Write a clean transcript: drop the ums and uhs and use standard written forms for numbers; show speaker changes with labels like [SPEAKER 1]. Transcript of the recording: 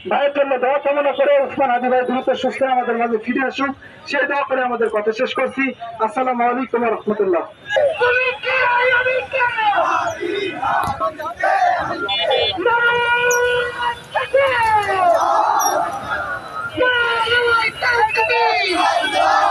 [SPEAKER 1] ভাইয়ের জন্য দোয়া কামনা করে উসমান হাদি ভাই দ্রুত সুস্থ আমাদের মাঝে ফিরে আসুক, সেই দোয়া করে আমাদের কথা শেষ করছি। আসসালামু আলাইকুম ওয়া রাহমাতুল্লাহ।
[SPEAKER 2] Yeah.